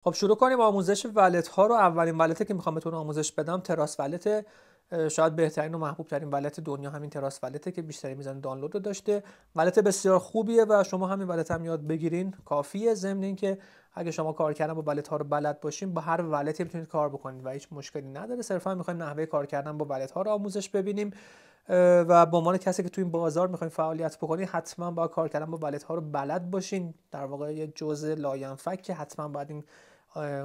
خب شروع کنیم آموزش ولت ها رو. اولین ولتی که میخوام بهتون آموزش بدم تراس ولت، شاید بهترین و محبوب ترین ولت دنیا همین تراس ولته که بیشترین میزان دانلود رو داشته. ولت بسیار خوبیه و شما همین ولت هم یاد بگیرین کافیه. ضمن اینکه اگه شما کار کردن با ولت ها رو بلد باشین، با هر ولتی میتونید کار بکنید و هیچ مشکلی نداره. صرفا میخوایم نحوه کار کردن با ولت ها رو آموزش ببینیم و به عنوان کسی که تو این بازار میخواین فعالیت بکنید، حتما با کار کردن با ولت ها رو بلد باشین. در واقع یه جزء لاینفک که حتما باید این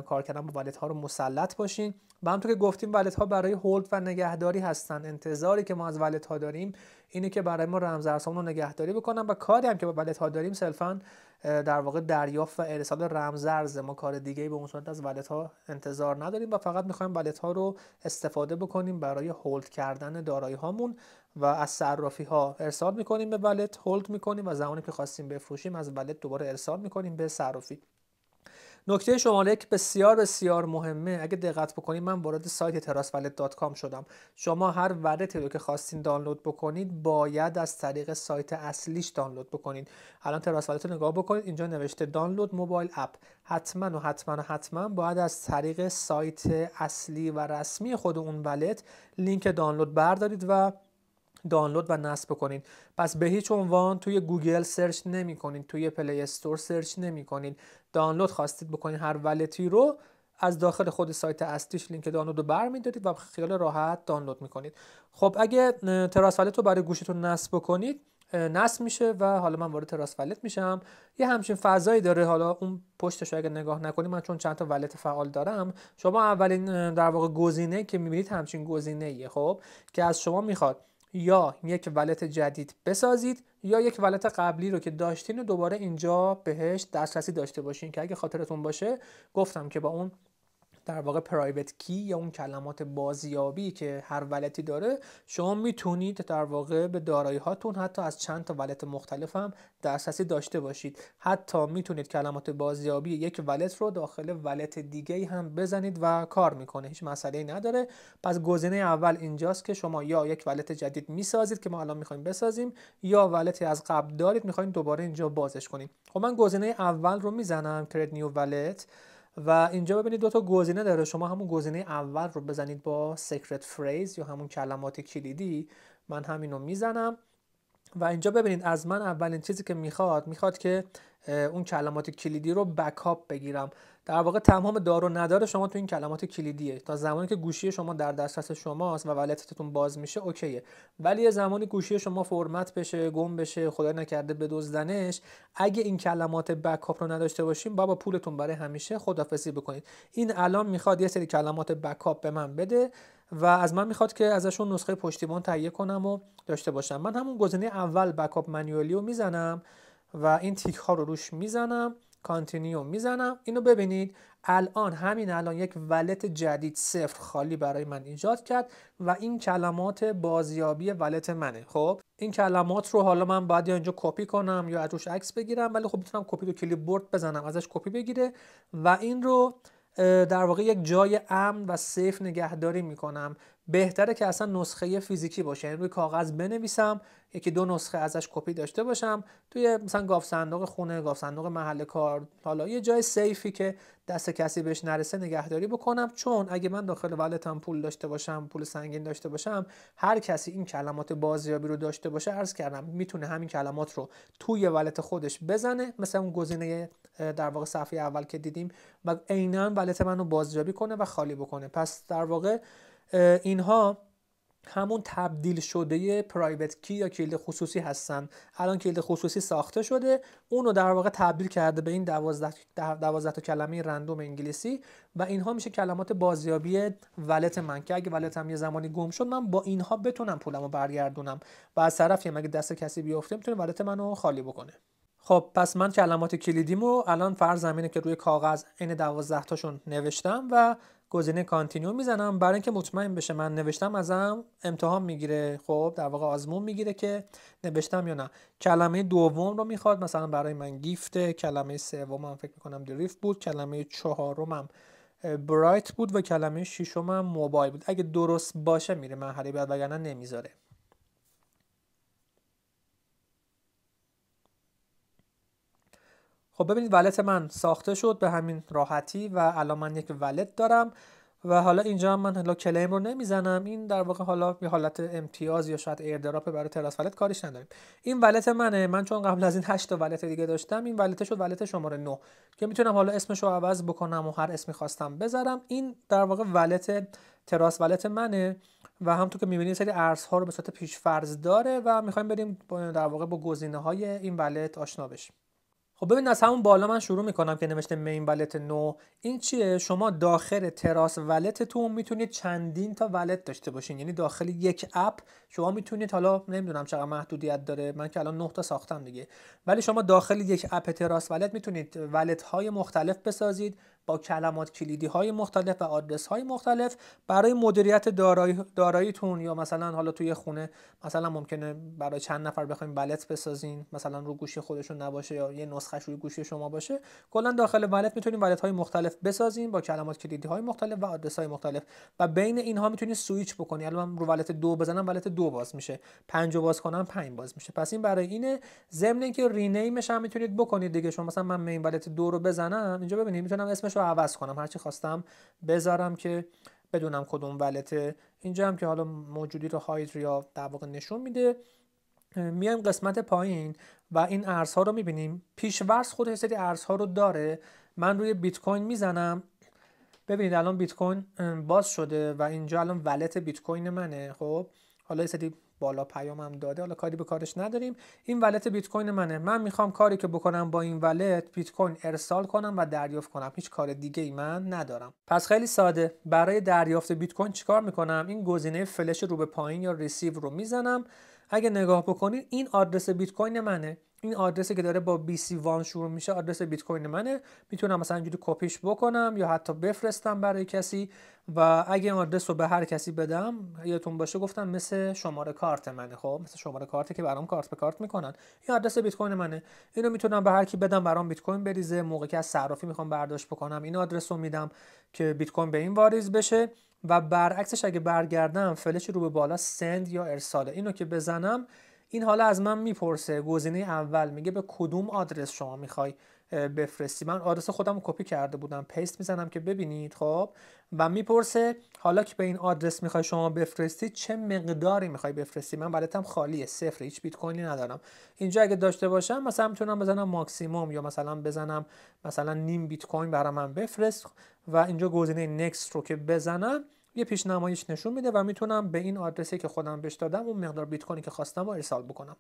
کار کردن با ولت ها رو مسلط باشین. و همونطور که گفتیم ولت ها برای هولد و نگهداری هستن. انتظاری که ما از ولت ها داریم اینه که برای ما رمزارزهامون رو نگهداری بکنن و کاری هم که با ولت ها داریم صرفا در واقع دریافت و ارسال رمزارز. ما کار دیگه به اون صورت از ولت ها انتظار نداریم و فقط میخوایم ولت ها رو استفاده بکنیم برای هولد کردن دارایی هامون و از صرافی ها ارسال میکنیم به ولت، هولد میکنیم و زمانی که خواستیم بفروشیم از ولت دوباره ارسال میکنیم به صرافی. نکته شماره یک بسیار بسیار مهمه. اگه دقت بکنید من وارد سایت teraswallet.com شدم. شما هر ولتی رو که خواستین دانلود بکنید باید از طریق سایت اصلیش دانلود بکنید. الان تراس رو نگاه بکنید، اینجا نوشته دانلود موبایل اپ. حتما باید از طریق سایت اصلی و رسمی خود اون ولت لینک دانلود بردارید و دانلود و نصب بکنید. پس به هیچ عنوان توی گوگل سرچ نمی کنید، توی پلی استور سرچ نمی کنید. دانلود خواستید بکنید هر ولتی رو، از داخل خود سایت اصلیش لینک دانلود رو برمی‌دارید و خیال راحت دانلود می‌کنید. خب اگه تراس ولت رو برای گوشیتون نصب بکنید، نصب میشه و حالا من وارد تراس ولت میشم. یه همچین فضایی داره. حالا اون پشتش رو اگه نگاه نکنید، من چون چند تا ولت فعال دارم، شما اولین در واقع گزینه که می‌بینید همچین گزینه‌ایه. خب که از شما میخواد یا یک ولت جدید بسازید یا یک ولت قبلی رو که داشتین و دوباره اینجا بهش دسترسی داشته باشین، که اگه خاطرتون باشه گفتم که با اون در واقع پرایوت کی یا اون کلمات بازیابی که هر ولتی داره، شما میتونید در واقع به دارایی هاتون حتی از چند تا ولت مختلف هم دسترسی داشته باشید. حتی میتونید کلمات بازیابی یک ولت رو داخل ولت دیگه هم بزنید و کار میکنه، هیچ مسئله‌ای نداره. پس گزینه اول اینجاست که شما یا یک ولت جدید میسازید که ما الان میخوایم بسازیم، یا ولتی از قبل دارید میخواین دوباره اینجا بازش کنید. خب من گزینه اول رو میزنم، create new wallet، و اینجا ببینید دو تا گزینه داره. شما همون گزینه اول رو بزنید با سیکرت فریز یا همون کلمات کلیدی. من همین رو میزنم و اینجا ببینید از من اولین چیزی که میخواد که اون کلمات کلیدی رو بکاپ بگیرم. در واقع تمام دار و ندار شما تو این کلمات کلیدیه. تا زمانی که گوشی شما در دسترس شماست و ولتتون باز میشه اوکیه، ولی یه زمانی گوشی شما فرمت بشه، گم بشه، خدای نکرده بدزدنش، اگه این کلمات بکاپ رو نداشته باشین با پولتون برای همیشه خداحافظی بکنید. این الان میخواد یه سری کلمات بکاپ به من بده و از من میخواد که ازشون نسخه پشتیبان تهیه کنم و داشته باشم. من همون گزینه اول بکاپ منیولی رو میزنم و این تیک ها رو روش میزنم، کانتینیو میزنم. اینو ببینید همین الان یک ولت جدید صفر خالی برای من ایجاد کرد و این کلمات بازیابی ولت منه. خب این کلمات رو حالا من باید یا اینجا کپی کنم یا از روش عکس بگیرم، ولی خب میتونم کپی رو کلیپ بورد بزنم ازش کپی بگیره و این رو در واقع یک جای امن و سیف نگهداری میکنم. بهتره که اصلا نسخه فیزیکی باشه، یعنی روی کاغذ بنویسم، یکی دو نسخه ازش کپی داشته باشم توی مثلا گاف صندوق خونه، گاف صندوق محل کار، حالا یه جای سیفی که دست کسی بهش نرسه نگهداری بکنم. چون اگه من داخل ولتم پول داشته باشم، پول سنگین داشته باشم، هر کسی این کلمات بازیابی رو داشته باشه، عرض کردم میتونه همین کلمات رو توی ولت خودش بزنه، مثلا اون گزینه در واقع صفحه اول که دیدیم، و عیناً ولت منو بازیابی کنه و خالی بکنه. پس در واقع اینها همون تبدیل شده پرایوت کی یا کلید خصوصی هستن. الان کلید خصوصی ساخته شده، اونو در واقع تبدیل کرده به این 12 تا کلمه رندوم انگلیسی و اینها میشه کلمات بازیابی ولت من، که اگه ولتم یه زمانی گم شد من با اینها بتونم پولمو برگردونم و از طرفی اگه دست کسی بیفته میتونه ولت منو خالی بکنه. خب پس من کلمات کلیدیمو الان فرض اینه که روی کاغذ این 12 تاشون نوشتم و گزینه کانتینیو میزنم. برای اینکه مطمئن بشه من نوشتم ازم امتحان میگیره، خب در واقع آزمون میگیره که نوشتم یا نه. کلمه دوم رو میخواد، مثلا برای من گیفته، کلمه سومم فکر میکنم دریفت بود، کلمه چهارمم برایت بود و کلمه ششمم موبایل بود. اگه درست باشه میره مرحله بعد وگرنه نمیذاره. خب ببینید ولت من ساخته شد به همین راحتی و الان من یک ولت دارم و حالا اینجا من حالا کلیم رو نمیزنم. این در واقع حالا یه حالت امتیاز یا شاید ایردراپ برای تراس ولت، کارش نداریم. این ولت منه. من چون قبل از این 8 تا ولت دیگه داشتم، این ولت شد ولت شماره 9 که میتونم حالا اسمش رو عوض بکنم و هر اسمی خواستم بذارم. این در واقع ولت تراس ولت منه و همونطور که می‌بینید سری ارزها رو به صورت پیش‌فرض داره و می‌خوایم بریم در واقع با گزینه‌های این ولت آشنا بشیم. خب ببین از همون بالا من شروع میکنم که نوشته مین ولت نو. این چیه؟ شما داخل تراس ولتتون میتونید چندین تا ولت داشته باشین، یعنی داخل یک اپ شما میتونید، حالا نمیدونم چقدر محدودیت داره، من که الان 9 تا ساختم دیگه، ولی شما داخل یک اپ تراس ولت میتونید ولت های مختلف بسازید با کلمات کلیدی های مختلف و آدرس های مختلف برای مدیریت داراییتون، یا مثلا حالا توی خونه مثلا ممکنه برای چند نفر بخواید ولت بسازین، مثلا رو گوشی خودشون نباشه یا یه نسخه‌اش روی گوشی شما باشه. کلا داخل ولت میتونید ولت های مختلف بسازین با کلمات کلیدی های مختلف و آدرس های مختلف و بین اینها میتونید سوئیچ بکنید. الان من رو ولت 2 بزنم ولت 2 باز میشه، 5 رو باز کنم 5 باز میشه. پس این برای اینه. ضمن اینکه رینیمش هم میتونید بکنید دیگه. شما مثلا من مین ولت 2 رو بزنم اینجا، ببینید میتونم اسمش رو عوض کنم، هر چی خواستم بذارم که بدونم کدوم ولته. اینجا هم که حالا موجودی رو هاید یا در واقع نشون میده. میایم قسمت پایین و این ارزها رو میبینیم. پیش‌ورز خود یه سری ارزها رو داره. من روی بیت کوین میزنم، ببینید الان بیت کوین باز شده و اینجا الان ولت بیت کوین منه. خب حالا یه سری بالا پیامم داده، حالا کاری به کارش نداریم. این ولت بیت کوین منه. من میخوام کاری که بکنم با این ولت بیت کوین ارسال کنم و دریافت کنم. هیچ کار دیگه ای من ندارم. پس خیلی ساده، برای دریافت بیت کوین چیکار میکنم؟ این گزینه فلش رو به پایین یا ریسیو رو میزنم. اگه نگاه بکنید این آدرس بیت کوین منه. این آدرسی که داره با BC1 شروع میشه آدرس بیت کوین منه. میتونم مثلا اینجوری کپیش بکنم یا حتی بفرستم برای کسی و اگه این آدرس رو به هر کسی بدم، یادتون باشه گفتم مثل شماره کارت منه. خب مثل شماره کارتی که برام کارت به کارت میکنن، این آدرس بیت کوین منه. اینو میتونم به هر کی بدم برام بیت کوین بریزه. موقعی که از صرافی میخوام برداشت بکنم این آدرس رو میدم که بیت کوین به این واریز بشه و برعکسش اگه برگردم فلش رو به بالا سند یا ارساله. اینو که بزنم این حالا از من میپرسه، گزینه اول میگه به کدوم آدرس شما میخوای بفرستی. من آدرس خودم رو کپی کرده بودم، پیست میزنم که ببینید. خب و میپرسه حالا که به این آدرس میخوای شما بفرستی چه مقداری میخوای بفرستی. من ولتم خالیه، صفر، هیچ بیت کوینی ندارم. اینجا اگه داشته باشم مثلا میتونم بزنم ماکسیموم یا مثلا بزنم مثلا نیم بیت کوین برای من بفرست و اینجا گزینه نکست رو که بزنم یه پیشنمایش نشون میده و میتونم به این آدرسی که خودم بهش دادم اون مقدار بیت کوینی که خواستم رو ارسال بکنم.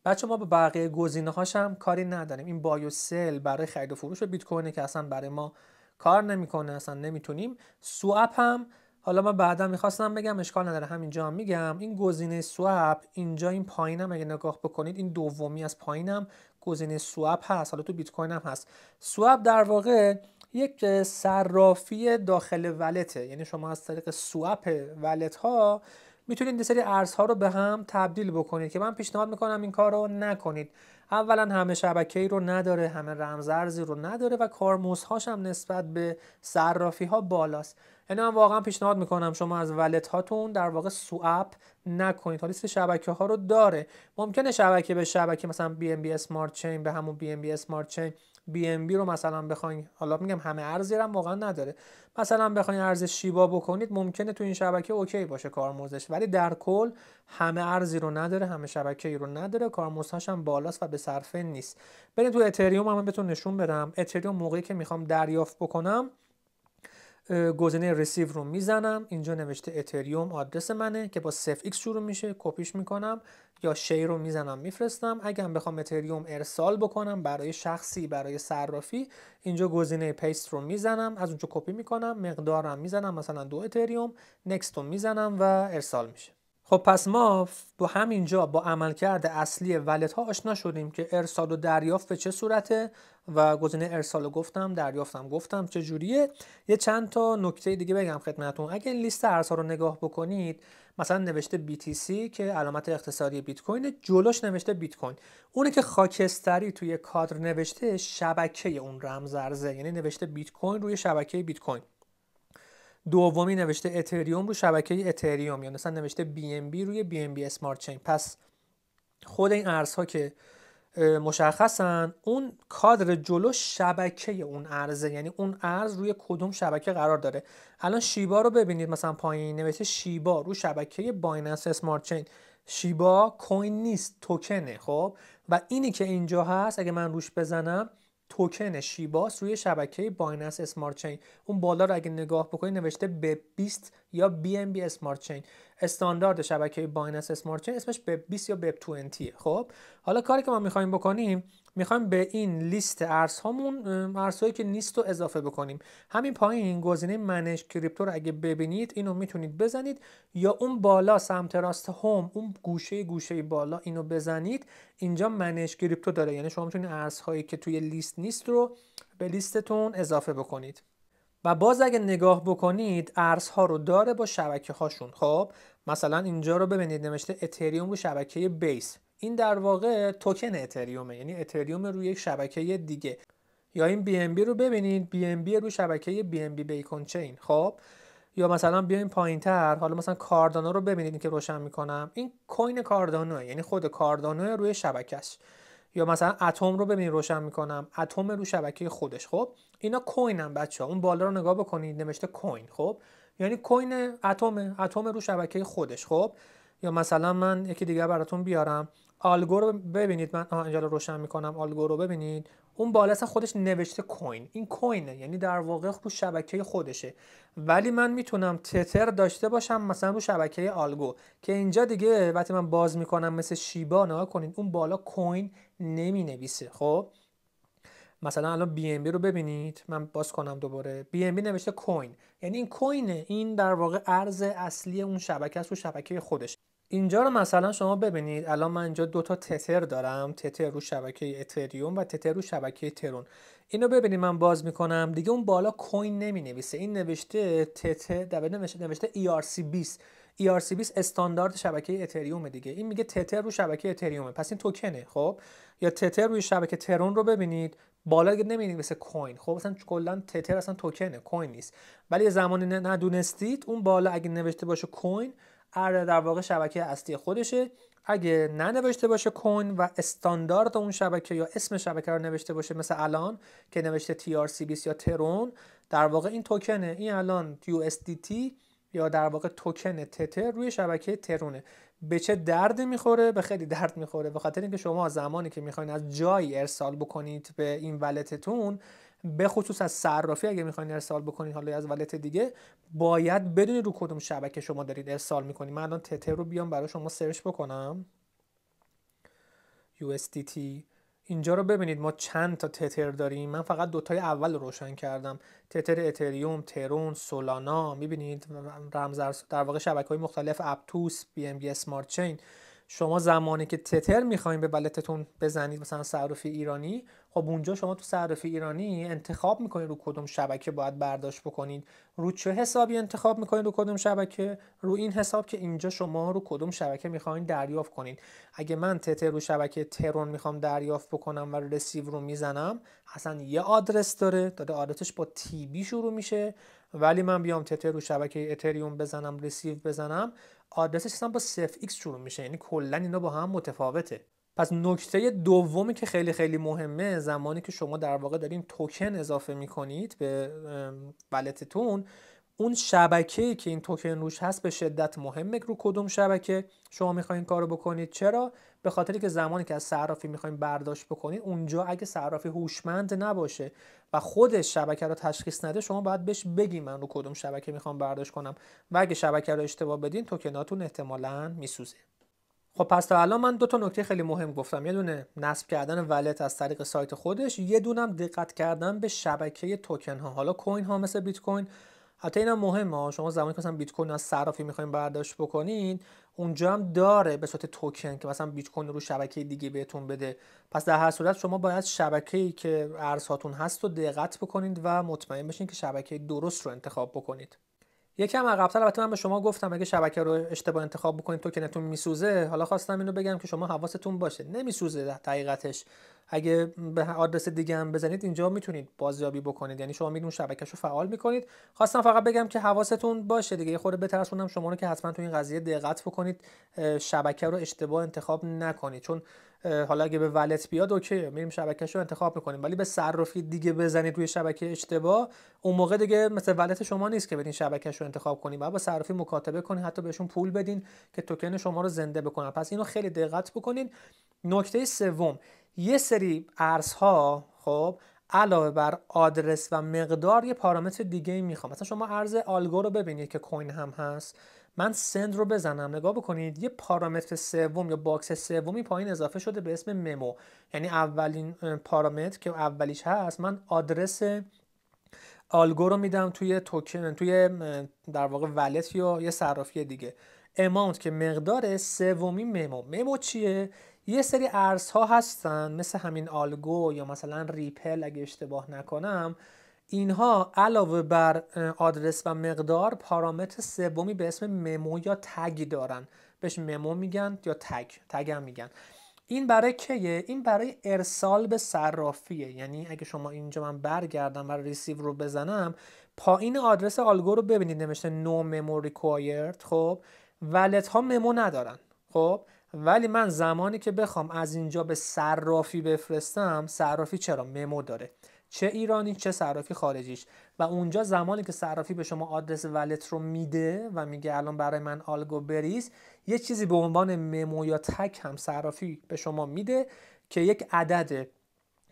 بچه ما به بقیه گزینه‌هاش هم کاری نداریم. این بای و سل برای خرید و فروش بیت کوینه که اصلا برای ما کار نمیکنه، اصلا نمیتونیم. سواب هم حالا من بعدا میخواستم بگم، اشکال نداره همینجا هم میگم. این گزینه سواب اینجا این پایینم اگه نگاه بکنید، این دومی از پایینم گزینه سواب هست. حالا تو بیت کوین هم هست. سواب در واقع یک صرافی داخل ولته، یعنی شما از طریق سواب ولت ها میتونید یه سری ارزها رو به هم تبدیل بکنید که من پیشنهاد میکنم این کار رو نکنید. اولا همه شبکه‌ای رو نداره، همه رمزارزی رو نداره و کارمزدهاش هم نسبت به صرافی ها بالاست. یعنی من واقعا پیشنهاد میکنم شما از ولت هاتون در واقع سواب نکنید. تا لیست شبکه ها رو داره. ممکنه شبکه به شبکه مثلا BNB اسمارت چین به همون BNB اسمارت چین BNB رو مثلا بخواید، حالا میگم همه ارزی هم واقعا نداره، مثلا بخواید ارز شیبا بکنید ممکنه تو این شبکه اوکی باشه کارمزدش، ولی در کل همه ارزی رو نداره، همه شبکه‌ای رو نداره، کارمزدش هم بالاست و به صرفه نیست. بریم تو اتریوم هم بهتون نشون بدم. اتریوم موقعی که میخوام دریافت بکنم گزینه ریسیو رو میزنم، اینجا نوشته اتریوم آدرس منه که با 0x شروع میشه، کپیش میکنم یا شیر رو میزنم میفرستم. اگه هم بخوام اتریوم ارسال بکنم برای شخصی، برای صرافی، اینجا گزینه پیست رو میزنم، از اونجا کپی میکنم، مقدارم میزنم مثلا 2 اتریوم، نکست رو میزنم و ارسال میشه. خب پس ما با همینجا با عملکرد اصلی ولت ها آشنا شدیم که ارسال و دریافت به چه صورته و گزینه ارسال رو گفتم، دریافتم گفتم چه جوریه. یه چند تا نکته دیگه بگم خدمتتون. اگه این لیست ارزها رو نگاه بکنید، مثلا نوشته BTC که علامت اختصاری بیت کوین، جلوش نوشته بیت کوین. اونه که خاکستری توی کادر نوشته شبکه اون رمز ارزه، یعنی نوشته بیت کوین روی شبکه بیت کوین. دومی نوشته اتریوم رو شبکه اتریوم، یا مثلا نوشته BNB روی BNB اسمارت چین. پس خود این ارزها که مشخصن، اون کادر جلو شبکه اون ارزه، یعنی اون ارز روی کدوم شبکه قرار داره. الان شیبا رو ببینید، مثلا پایین نوشته شیبا رو شبکه بایننس اسمارت چین. شیبا کوین نیست، توکنه. خب و اینی که اینجا هست اگه من روش بزنم توکن شیباست روی شبکه بایننس اسمارت چین. اون بالا رو اگه نگاه بکنید نوشته بب 20 یا بی ام بی اسمارت چین. استاندارد شبکه بایننس اسمارت چین اسمش بب 20 یا بب 20. خب حالا کاری که ما می‌خوایم بکنیم، می‌خوایم به این لیست ارزهامون ارزهایی که نیست رو اضافه بکنیم. همین پایین گزینه منیج کریپتو رو اگه ببینید اینو میتونید بزنید، یا اون بالا سمت راست هوم اون گوشه بالا اینو بزنید. اینجا منیج کریپتو داره، یعنی شما میتونید ارزهایی که توی لیست نیست رو به لیستتون اضافه بکنید. و باز اگه نگاه بکنید ارزها رو داره با شبکه هاشون. خب مثلا اینجا رو ببینید نوشته اتریوم رو شبکه بیس. این در واقع توکن اتریومه، یعنی اتریوم روی یک شبکه دیگه. یا این بی ام بی رو ببینید، بی ام بی روی شبکه بی ام بی بیکن چین. خب یا مثلا بیایم پایینتر، حالا مثلا کاردانو رو ببینید که روشن میکنم، این کوین کاردانوه، یعنی خود کاردانو روی شبکهش. یا مثلا اتم رو ببینید روشن میکنم، اتم رو شبکه خودش. خب اینا کوینن بچه‌ها، اون بالا رو نگاه بکنید نوشته کوین. خب یعنی کوین اتم رو شبکه خودش. خب یا مثلا من یکی دیگه براتون بیارم، آلگو رو ببینید، من اینجا رو روشن میکنم، آلگو رو ببینید، اون بالا اصلا خودش نوشته کوین. این کوینه، یعنی در واقع رو شبکه خودشه. ولی من میتونم تتر داشته باشم مثلا رو شبکه آلگو، که اینجا دیگه وقتی من باز میکنم مثل شیبا نگاه کنید اون بالا کوین نمی نویسه. خب مثلا الان بی ام بی رو ببینید، من باز کنم دوباره، بی ام بی نوشته کوین، یعنی این کوینه، این در واقع ارز اصلی اون شبکه است رو شبکه خودش. اینجا رو مثلا شما ببینید، الان من اینجا دوتا تتر دارم، تتر رو شبکه اتریوم و تتر رو شبکه ترون. اینو ببینید من باز میکنم دیگه اون بالا کوین نمی نویسه، این نوشته تتر در نوشته ERC20. ERC20 استاندارد شبکه اتریوم دیگه، این میگه تتر رو شبکه اتریومه، پس این توکنه. خب یا تتر روی شبکه ترون رو ببینید، بالا دیگه نمی‌نویسه کوین. خب مثلا کلا تتر اصلا توکنه، کوین نیست. ولی زمانی ندونستید اون بالا اگه نوشته باشه کوین، در واقع شبکه اصلی خودشه. اگه ننوشته باشه کوین و استاندارد اون شبکه یا اسم شبکه رو نوشته باشه مثل الان که نوشته TRC20 یا ترون، در واقع این توکنه. این الان USDT یا در واقع توکن تتر روی شبکه ترونه. به چه درد میخوره؟ به خیلی درد میخوره، به خاطر اینکه شما زمانی که میخواین از جایی ارسال بکنید به این ولتتون، به خصوص از صرافی اگه میخواین ارسال بکنید حالا از ولت دیگه، باید بدونید رو کدوم شبکه شما دارید ارسال میکنید. من الان تتر رو بیام برای شما سرچ بکنم، USDT. اینجا رو ببینید ما چند تا تتر داریم، من فقط دوتای اول رو روشن کردم، تتر اتریوم، ترون، سولانا. میبینید رمز در واقع شبکه‌های مختلف، اپتوس، بی ام بی اسمارت چین. شما زمانی که تتر میخواین به والتتون بزنید، مثلا صرافی ایرانی، خب اونجا شما تو صرافی ایرانی انتخاب میکنید رو کدوم شبکه باید برداشت بکنید، رو چه حسابی انتخاب میکنید رو کدوم شبکه، رو این حساب که اینجا شما رو کدوم شبکه میخواین دریافت کنید. اگه من تتر رو شبکه ترون میخوام دریافت بکنم و رسیو رو میزنم، اصلا یه آدرس داره آدرسش با تی بی شروع میشه، ولی من بیام تتر رو شبکه اتریوم بزنم رسیو بزنم، آدرسش اصلا با 0x شروع میشه، یعنی کلا اینا با هم متفاوته. پس نکته دومی که خیلی خیلی مهمه، زمانی که شما در واقع دارین توکن اضافه میکنید به ولتتون، اون شبکه‌ای که این توکن روش هست به شدت مهمه رو کدوم شبکه شما میخواین کارو بکنید. چرا؟ به خاطری که زمانی که از صرافی میخواین برداشت بکنید، اونجا اگه صرافی هوشمند نباشه و خودش شبکه رو تشخیص نده، شما باید بهش بگی من رو کدوم شبکه میخوام برداشت کنم، و اگه شبکه رو اشتباه بدین توکناتون احتمالاً میسوزه. خب پس تا الان من دو تا نکته خیلی مهم گفتم، یه دونه نصب کردن ولت از طریق سایت خودش، یه دونم دقت کردن به شبکه توکن ها، حالا کوین ها مثل بیت کوین. حتی اینم مهمه، شما زمانی که مثلا بیت کوین از صرافی میخواین برداشت بکنین، اونجا هم داره به صورت توکن که مثلا بیت کوین رو شبکه دیگه بهتون بده. پس در هر صورت شما باید شبکه‌ای که ارزهاتون هست رو دقت بکنید و مطمئن بشین که شبکه درست رو انتخاب بکنید. یکم عقب‌تر البته من به شما گفتم اگه شبکه رو اشتباه انتخاب بکنید توکنتون میسوزه. حالا خواستم اینو بگم که شما حواستون باشه نمیسوزه، حقیقتش اگه به آدرس دیگه هم بزنید اینجا میتونید بازیابی بکنید، یعنی شما میدون شبکه‌شو فعال میکنید. خواستم فقط بگم که حواستون باشه دیگه، یه خورده بترسونم شما رو که حتما تو این قضیه دقت بکنید، شبکه رو اشتباه انتخاب نکنید، چون حالا اگه به ولت بیاد اوکی میریم شبکه‌شو انتخاب میکنیم، ولی به صرافی دیگه بزنید روی شبکه اشتباه، اون موقع دیگه مثل ولت شما نیست که برین شبکه‌شو انتخاب کنید، بعد با صرافی مکاتبه کنید، حتی بهشون پول بدین که توکن شما رو زنده بکنن. پس اینو خیلی دقت بکنید. نکته سوم، یه سری ارزها خب علاوه بر آدرس و مقدار یه پارامتر دیگه میخوام. مثلا شما ارز آلگو رو ببینید که کوین هم هست، من سند رو بزنم نگاه بکنید، یه پارامتر سوم یا باکس سومی پایین اضافه شده به اسم ممو، یعنی اولین پارامتر که اولیش هست، من آدرس آلگو رو میدم توی توکن، توی در واقع ولت یا یه صرافی دیگه. اماونت که مقدار، سومی ممو چیه؟ یه سری ارزها هستن مثل همین آلگو یا مثلا ریپل اگه اشتباه نکنم، اینها علاوه بر آدرس و مقدار پارامتر سومی به اسم ممو یا تگ دارن، بهش ممو میگن یا تگ هم میگن. این برای کیه؟ این برای ارسال به صرافیه. یعنی اگه شما اینجا من برگردم و ریسیو رو بزنم، پایین آدرس آلگو رو ببینید نوشته نو ممو ریکوایرد. خب ولت ها ممو ندارن، خب ولی من زمانی که بخوام از اینجا به صرافی بفرستم، صرافی چرا ممو داره، چه ایرانی چه صرافی خارجیش، و اونجا زمانی که صرافی به شما آدرس ولت رو میده و میگه الان برای من آلگو بریز، یه چیزی به عنوان ممو یا تگ هم صرافی به شما میده که یک عدد،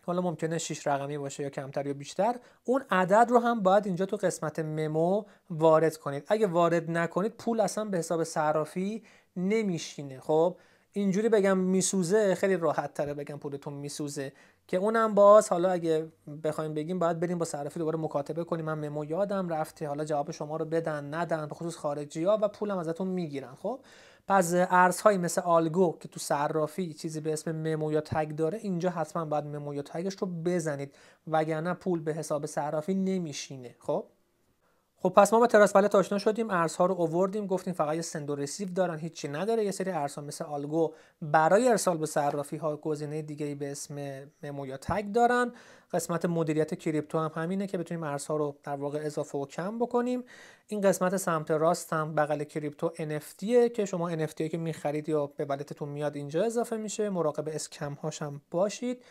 حالا ممکنه 6 رقمی باشه یا کمتر یا بیشتر، اون عدد رو هم باید اینجا تو قسمت ممو وارد کنید. اگه وارد نکنید پول اصلا به حساب صرافی نمیشینه. خب اینجوری بگم میسوزه خیلی راحت تره بگم پولتون میسوزه، که اونم باز حالا اگه بخوایم بگیم باید بریم با صرافی دوباره مکاتبه کنیم، من ممو یادم رفته، حالا جواب شما رو بدن ندن، به خصوص خارجی‌ها، و پولم ازتون میگیرن. خب پس ارزهایی مثل آلگو که تو صرافی چیزی به اسم ممو یا تگ داره، اینجا حتما باید ممو یا تگش رو بزنید، وگرنه پول به حساب صرافی نمیشینه. خب پس ما با تراس ولت آشنا شدیم، ارزها رو آوردیم، گفتیم فقط یه سند و ریسیو دارن، هیچی نداره. یه سری ارزها مثل آلگو برای ارسال به صرافی ها گزینه دیگه‌ای به اسم ممو یا تگ دارن. قسمت مدیریت کریپتو هم همینه که بتونیم ارزها رو در واقع اضافه و کم بکنیم. این قسمت سمت راست هم بغل کریپتو NFTه که شما NFT که می‌خرید یا به ولتتون میاد اینجا اضافه میشه، مراقب اسکم هاش هم باشید.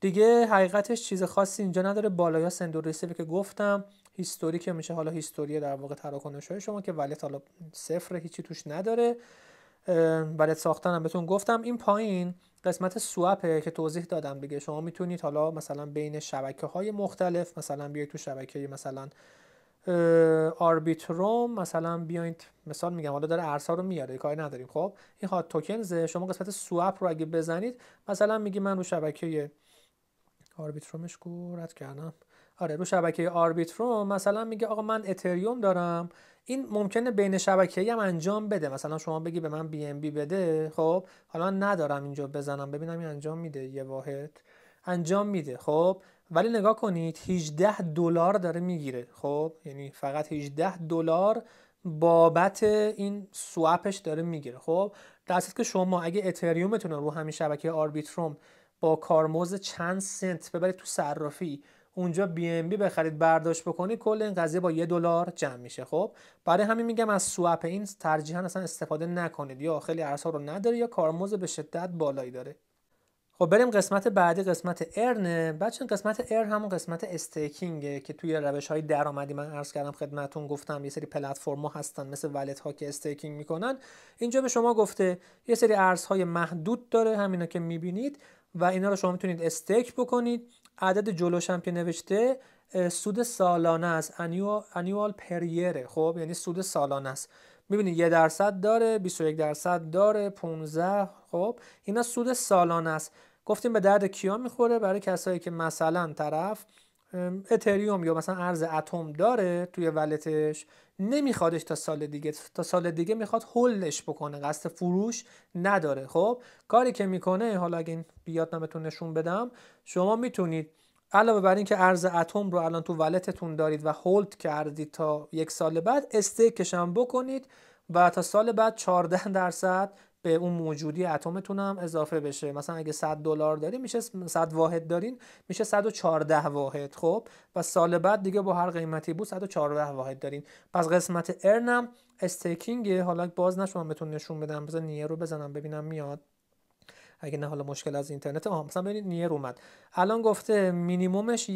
دیگه حقیقتش چیز خاصی اینجا نداره، بالای سند و ریسیو که گفتم، هیستوری که میشه حالا هیستوری در واقع تراکنش‌های شما که ولت حالا صفر، هیچی توش نداره. ولت ساختن هم بهتون گفتم. این پایین قسمت سوپه که توضیح دادم دیگه، شما میتونید حالا مثلا بین شبکه‌های مختلف، مثلا بیاید تو شبکه مثلا آربیتروم مثلا بیاید، مثال میگم حالا داره ارزها رو میاره کاری نداریم. خب این هات توکنز، شما قسمت سوپ رو اگه بزنید، مثلا میگی من رو شبکه آربیترومش کو رد کردم، آره رو شبکه آربیتروم مثلا میگه آقا من اتریوم دارم، این ممکنه بین شبکه‌ای هم انجام بده، مثلا شما بگی به من BNB بده، خب حالا ندارم اینجا بزنم ببینم این انجام میده، یه واحد انجام میده. خب ولی نگاه کنید $18 داره میگیره، خب یعنی فقط $18 بابت این سوپش داره میگیره. خب در اصل که شما اگه اتریومتون رو همین شبکه آربیتروم با کارمزد چند سنت ببرید تو صرافی، اونجا BNB بخرید برداشت بکنید، کل این قضیه با $1 جمع میشه. خب برای همین میگم از سوپ این ترجیحاً اصلا استفاده نکنید، یا خیلی ارزها رو نداره یا کارمزد به شدت بالایی داره. خب بریم قسمت بعدی، قسمت ارنه. بچه‌ها قسمت ارن همون قسمت استیکینگه که توی روش‌های درآمدی من عرض کردم خدمتتون، گفتم یه سری پلتفرم‌ها هستن مثل ولت ها که استیکینگ میکنن. اینجا به شما گفته یه سری ارزهای محدود داره، همینا که میبینید، و اینا رو شما میتونید استیک بکنید. عدد جلوش هم که نوشته سود سالانه است، انیوال پریره. خب یعنی سود سالانه است. میبینید 1% داره، 21% داره، 15. خب اینا سود سالانه است. گفتیم به درد کیا میخوره؟ برای کسایی که مثلا طرف اتریوم یا مثلا ارز اتم داره توی ولتش، نمیخوادش تا سال دیگه میخواد هولش بکنه، قصد فروش نداره. خب کاری که میکنه، حالا اگه این بیاد بهتون نشون بدم، شما میتونید علاوه بر این که ارز اتم رو الان تو ولتتون دارید و هولد کردید تا 1 سال بعد، استیکش هم بکنید و تا سال بعد 14% به اون موجودی اتمتون هم اضافه بشه. مثلا اگه $100 دارین میشه 100 واحد دارین میشه 114 واحد. خب و سال بعد دیگه با هر قیمتی بود 114 واحد دارین. پس قسمت ارنم استیکینگ. حالا باز نشونم بهتون نشون بدم، بذار نیر رو بزنم ببینم میاد. اگه نه حالا مشکل از اینترنت. مثلا ببینید نیر اومد الان گفته مینیمومش 1/10،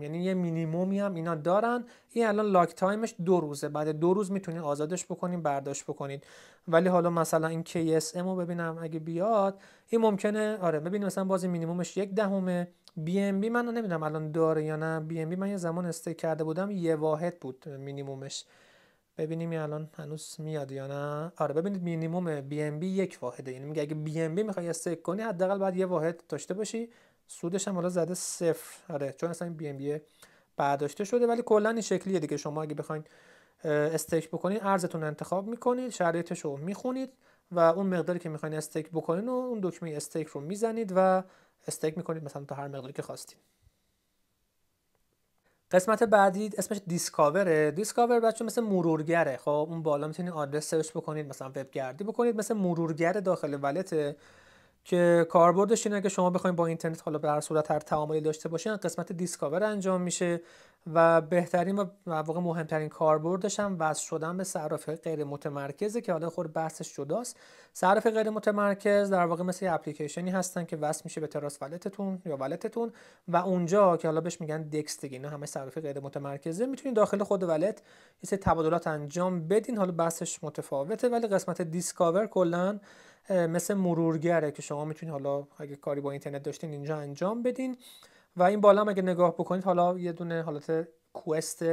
یعنی یه مینیمومی هم اینا دارن. این الان لاک تایمش 2 روزه، بعد 2 روز میتونید آزادش بکنین برداشت بکنید. ولی حالا مثلا این KSM رو ببینم اگه بیاد این ممکنه آره ببینید مثلا بازی مینیمومش 1/10. BNB من نمیدونم الان داره یا نه. BNB من یه زمان استیک کرده بودم 1 واحد بود مینیمومش. ببینیم الان هنوز میاد یا نه. آره ببینید مینیمم BNB 1 واحده، یعنی میگه اگه BNB میخوای استیک کنی حداقل باید 1 واحد داشته باشی. سودش هم حالا زده 0. آره چون اصلا این BNB برداشته شده. ولی کلا این شکلیه دیگه. شما اگه بخواید استیک بکنید ارزتون انتخاب میکنید، شرایطش رو میخونید و اون مقداری که میخواین استیک بکنید و اون دکمه استیک رو میزنید و استیک میکنید مثلا تا هر مقداری که خواستید. قسمت بعدی اسمش دیسکاوره. دیسکاور بچه مثل مرورگره. خب اون بالا میتونید آدرس سرچ بکنید، مثلا وب گردی بکنید، مثل مرورگر داخل ولته که کاربردش اینه که شما بخواید با اینترنت حالا به هر صورت هر تعاملی داشته باشین قسمت دیسکاور انجام میشه و بهترین و واقعا مهمترین کاربردش هم وصل شدن به صرافی غیر متمرکزه که حالا خود بحثش جداست. صرافی غیر متمرکز در واقع مثل اپلیکیشنی هستن که وصل میشه به تراس ولتتون یا ولتتون و اونجا که حالا بهش میگن دکس دیگه، اینا همه صرافی غیر متمرکزه، میتونید داخل خود ولت یه سری تبادلات انجام بدین. حالا بحثش متفاوته ولی قسمت دیسکاور کلا مثل مرورگره که شما میتونید حالا اگه کاری با اینترنت داشتین اینجا انجام بدین. و این بالا هم اگه نگاه بکنید حالا یه دونه حالت کوست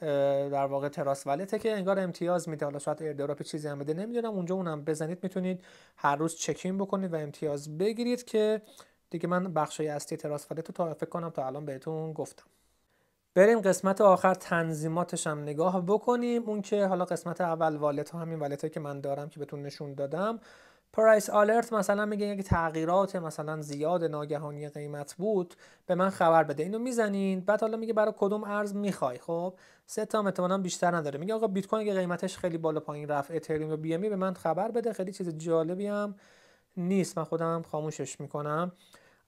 در واقع تراس ولته که انگار امتیاز میده. حالا شاید ایردراپ چیزی هم بده نمیدونم. اونجا اونم بزنید میتونید هر روز چکین بکنید و امتیاز بگیرید که دیگه من بخشای اصلی تراس ولت رو تا فکر کنم تا الان بهتون گفتم. بریم قسمت آخر تنظیماتش هم نگاه بکنیم. اون که حالا قسمت اول والت ها همین والت که من دارم که بهتون نشون دادم. پرایس آلرت مثلا میگه اگه تغییرات مثلا زیاد ناگهانی قیمت بود به من خبر بده. اینو میزنین بعد حالا میگه برای کدوم ارز میخوای. خب 3 تا احتمالاً بیشتر نداره. میگه آقا بیت کوین اگه قیمتش خیلی بالا پایین رفت، اتریوم و BNB به من خبر بده. خیلی چیز جالبی هم نیست، من خودم خاموشش میکنم.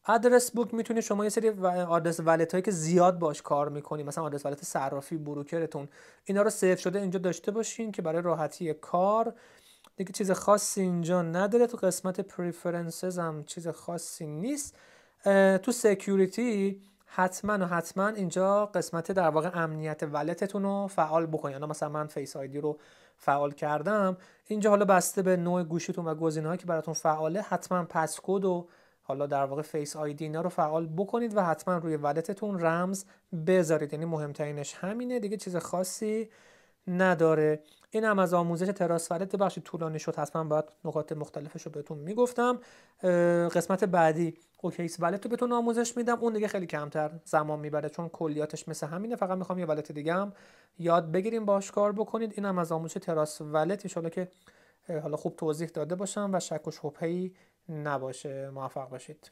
آدرس بوک میتونید شما یه سری آدرس ولت هایی که زیاد باش کار میکنید، مثلا آدرس ولت صرافی بروکرتون، اینا رو سیو شده اینجا داشته باشین که برای راحتی کار. دیگه چیز خاصی اینجا نداره. تو قسمت پریفرنسز هم چیز خاصی نیست. تو سکیوریتی حتما اینجا قسمت در واقع امنیت ولتتون رو فعال بکنید. یعنی مثلا من فیس آیدی رو فعال کردم اینجا، حالا بسته به نوع گوشیتون و گزینه‌هایی که براتون فعاله حتما پسکد و حالا در واقع فیس آیدی اینا رو فعال بکنید و حتما روی ولتتون رمز بذارید. یعنی مهمترینش همینه، دیگه چیز خاصی نداره. این هم از آموزش تراس ولت. بخشی طولانی شد، حتما باید نکات مختلفش رو بهتون میگفتم. قسمت بعدی اوکیس ولت رو بهتون آموزش میدم. اون دیگه خیلی کمتر زمان میبره چون کلیاتش مثل همینه، فقط میخوام یه ولت دیگه هم یاد بگیریم باهاش کار بکنید. این هم از آموزش تراس ولت. ان شاءالله که حالا خوب توضیح داده باشم و شک و شبهه‌ای نباشه. موفق باشید.